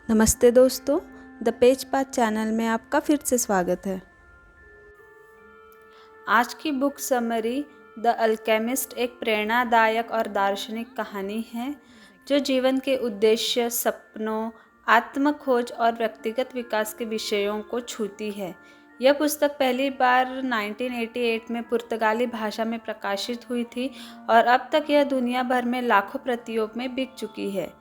नमस्ते दोस्तों, the page path channel में आपका फिर से स्वागत है। आज की बुक समरी द अल्केमिस्ट एक प्रेरणादायक और दार्शनिक कहानी है जो जीवन के उद्देश्य, सपनों, आत्मखोज और व्यक्तिगत विकास के विषयों को छूती है। यह पुस्तक पहली बार 1988 में पुर्तगाली भाषा में प्रकाशित हुई थी और अब तक यह दुनिया भर में लाखों प्रतियों में बिक चुकी है।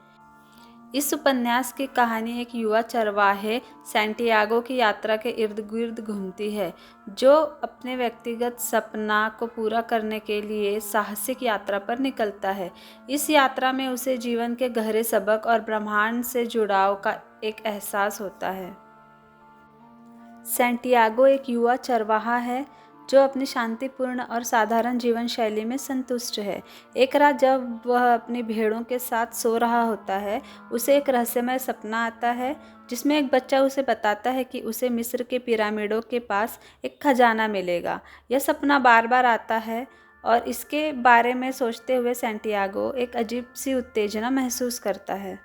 इस उपन्यास की कहानी एक युवा चरवाहे सैंटियागो की यात्रा के इर्द गिर्द घूमती है, जो अपने व्यक्तिगत सपना को पूरा करने के लिए साहसिक यात्रा पर निकलता है। इस यात्रा में उसे जीवन के गहरे सबक और ब्रह्मांड से जुड़ाव का एक एहसास होता है। सैंटियागो एक युवा चरवाहा है जो अपनी शांतिपूर्ण और साधारण जीवन शैली में संतुष्ट है। एक रात जब वह अपनी भेड़ों के साथ सो रहा होता है, उसे एक रहस्यमय सपना आता है जिसमें एक बच्चा उसे बताता है कि उसे मिस्र के पिरामिडों के पास एक खजाना मिलेगा। यह सपना बार बार आता है और इसके बारे में सोचते हुए सैंटियागो एक अजीब सी उत्तेजना महसूस करता है।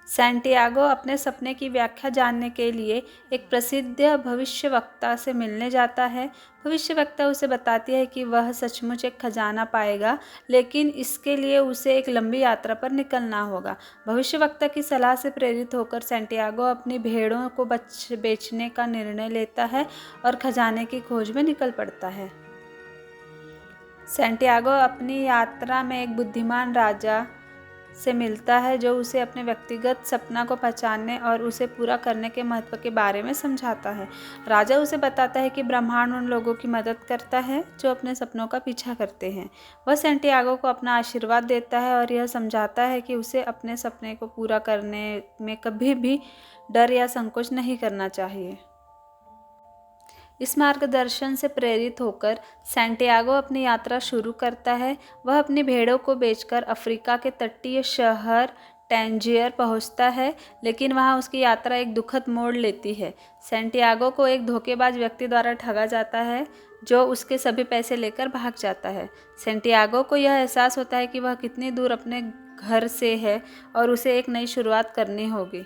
सैंटियागो अपने सपने की व्याख्या जानने के लिए एक प्रसिद्ध भविष्यवक्ता से मिलने जाता है। भविष्यवक्ता उसे बताती है कि वह सचमुच एक खजाना पाएगा, लेकिन इसके लिए उसे एक लंबी यात्रा पर निकलना होगा। भविष्यवक्ता की सलाह से प्रेरित होकर सैंटियागो अपनी भेड़ों को बेचने का निर्णय लेता है और खजाने की खोज में निकल पड़ता है। सैंटियागो अपनी यात्रा में एक बुद्धिमान राजा से मिलता है जो उसे अपने व्यक्तिगत सपना को पहचानने और उसे पूरा करने के महत्व के बारे में समझाता है। राजा उसे बताता है कि ब्रह्मांड उन लोगों की मदद करता है जो अपने सपनों का पीछा करते हैं। वह सैंटियागो को अपना आशीर्वाद देता है और यह समझाता है कि उसे अपने सपने को पूरा करने में कभी भी डर या संकोच नहीं करना चाहिए। इस मार्गदर्शन से प्रेरित होकर सैंटियागो अपनी यात्रा शुरू करता है। वह अपनी भेड़ों को बेचकर अफ्रीका के तटीय शहर टैंजियर पहुंचता है, लेकिन वहां उसकी यात्रा एक दुखद मोड़ लेती है। सैंटियागो को एक धोखेबाज व्यक्ति द्वारा ठगा जाता है जो उसके सभी पैसे लेकर भाग जाता है। सैंटियागो को यह एहसास होता है कि वह कितनी दूर अपने घर से है और उसे एक नई शुरुआत करनी होगी।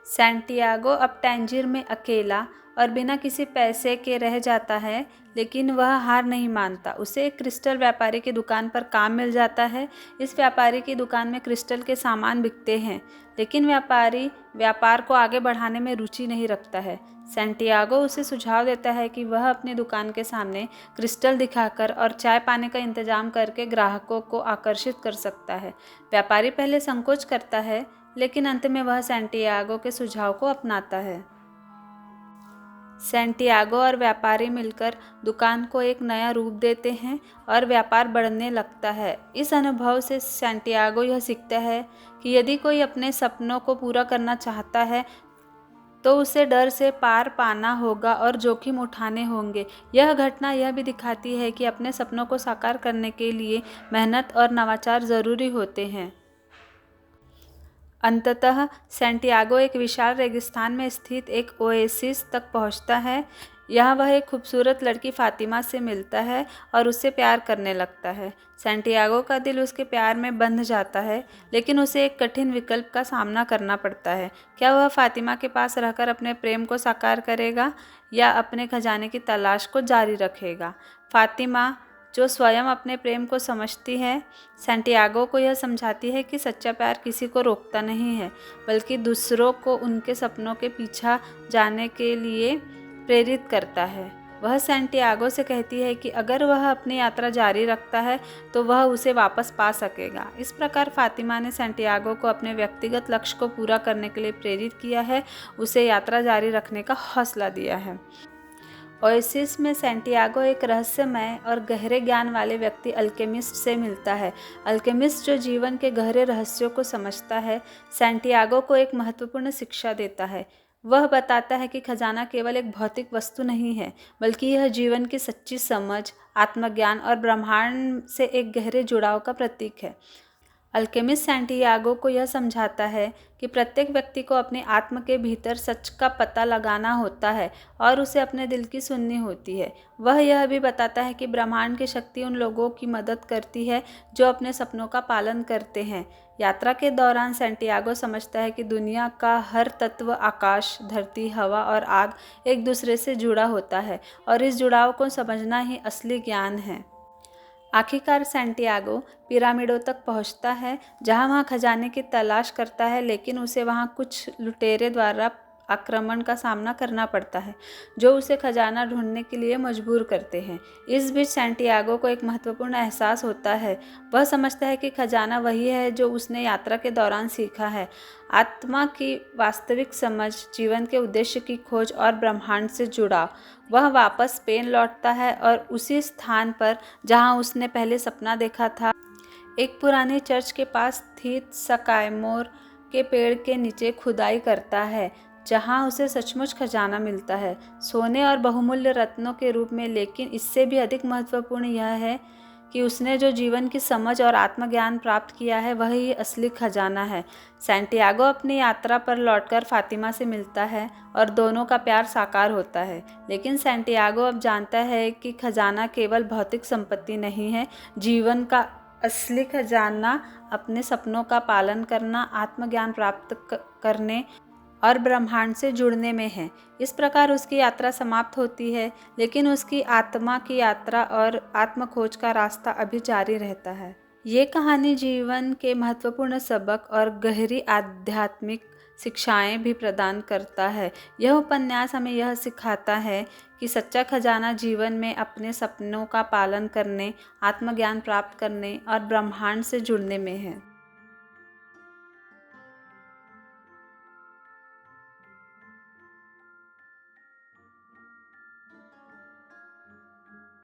सैंटियागो अब टैंजियर में अकेला और बिना किसी पैसे के रह जाता है, लेकिन वह हार नहीं मानता। उसे एक क्रिस्टल व्यापारी की दुकान पर काम मिल जाता है। इस व्यापारी की दुकान में क्रिस्टल के सामान बिकते हैं, लेकिन व्यापारी व्यापार को आगे बढ़ाने में रुचि नहीं रखता है। सैंटियागो उसे सुझाव देता है कि वह अपनी दुकान के सामने क्रिस्टल दिखाकर और चाय पानी का इंतजाम करके ग्राहकों को आकर्षित कर सकता है। व्यापारी पहले संकोच करता है, लेकिन अंत में वह सैंटियागो के सुझाव को अपनाता है। सैंटियागो और व्यापारी मिलकर दुकान को एक नया रूप देते हैं और व्यापार बढ़ने लगता है। इस अनुभव से सैंटियागो यह सीखता है कि यदि कोई अपने सपनों को पूरा करना चाहता है तो उसे डर से पार पाना होगा और जोखिम उठाने होंगे। यह घटना यह भी दिखाती है कि अपने सपनों को साकार करने के लिए मेहनत और नवाचार ज़रूरी होते हैं। अंततः सैंटियागो एक विशाल रेगिस्तान में स्थित एक ओएसिस तक पहुंचता है। यहाँ वह एक खूबसूरत लड़की फातिमा से मिलता है और उससे प्यार करने लगता है। सैंटियागो का दिल उसके प्यार में बंध जाता है, लेकिन उसे एक कठिन विकल्प का सामना करना पड़ता है। क्या वह फातिमा के पास रहकर अपने प्रेम को साकार करेगा या अपने खजाने की तलाश को जारी रखेगा? फातिमा, जो स्वयं अपने प्रेम को समझती है, सैंटियागो को यह समझाती है कि सच्चा प्यार किसी को रोकता नहीं है, बल्कि दूसरों को उनके सपनों के पीछा जाने के लिए प्रेरित करता है। वह सैंटियागो से कहती है कि अगर वह अपनी यात्रा जारी रखता है तो वह उसे वापस पा सकेगा। इस प्रकार फातिमा ने सैंटियागो को अपने व्यक्तिगत लक्ष्य को पूरा करने के लिए प्रेरित किया है, उसे यात्रा जारी रखने का हौसला दिया है। ओएसिस में सैंटियागो एक रहस्यमय और गहरे ज्ञान वाले व्यक्ति अल्केमिस्ट से मिलता है। अल्केमिस्ट जो जीवन के गहरे रहस्यों को समझता है, सैंटियागो को एक महत्वपूर्ण शिक्षा देता है। वह बताता है कि खजाना केवल एक भौतिक वस्तु नहीं है, बल्कि यह जीवन की सच्ची समझ, आत्मज्ञान और ब्रह्मांड से एक गहरे जुड़ाव का प्रतीक है। अल्केमिस्ट सैंटियागो को यह समझाता है कि प्रत्येक व्यक्ति को अपने आत्म के भीतर सच का पता लगाना होता है और उसे अपने दिल की सुननी होती है। वह यह भी बताता है कि ब्रह्मांड की शक्ति उन लोगों की मदद करती है जो अपने सपनों का पालन करते हैं। यात्रा के दौरान सैंटियागो समझता है कि दुनिया का हर तत्व, आकाश, धरती, हवा और आग एक दूसरे से जुड़ा होता है और इस जुड़ाव को समझना ही असली ज्ञान है। आखिरकार सैंटियागो पिरामिडों तक पहुंचता है, जहां वह खजाने की तलाश करता है, लेकिन उसे वहां कुछ लुटेरे द्वारा आक्रमण का सामना करना पड़ता है, जो उसे खजाना ढूंढने के लिए मजबूर करते हैं। इस बीच सैंटियागो को एक महत्वपूर्ण एहसास होता है। वह समझता है कि खजाना वही है जो उसने यात्रा के दौरान सीखा है। आत्मा की वास्तविक समझ, जीवन के उद्देश्य की खोज और ब्रह्मांड से जुड़ाव। वह वापस स्पेन लौटता है और उसी स्थान पर जहां उसने पहले सपना देखा था, एक पुराने चर्च के पास स्थित सकायमोर के पेड़ के नीचे खुदाई करता है, जहां उसे सचमुच खजाना मिलता है, सोने और बहुमूल्य रत्नों के रूप में। लेकिन इससे भी अधिक महत्वपूर्ण यह है कि उसने जो जीवन की समझ और आत्मज्ञान प्राप्त किया है, वही असली खजाना है। सैंटियागो अपनी यात्रा पर लौटकर फातिमा से मिलता है और दोनों का प्यार साकार होता है। लेकिन सैंटियागो अब जानता है कि खजाना केवल भौतिक संपत्ति नहीं है। जीवन का असली खजाना अपने सपनों का पालन करना, आत्मज्ञान प्राप्त करने और ब्रह्मांड से जुड़ने में है। इस प्रकार उसकी यात्रा समाप्त होती है, लेकिन उसकी आत्मा की यात्रा और आत्मखोज का रास्ता अभी जारी रहता है। ये कहानी जीवन के महत्वपूर्ण सबक और गहरी आध्यात्मिक शिक्षाएं भी प्रदान करता है। यह उपन्यास हमें यह सिखाता है कि सच्चा खजाना जीवन में अपने सपनों का पालन करने, आत्मज्ञान प्राप्त करने और ब्रह्मांड से जुड़ने में है।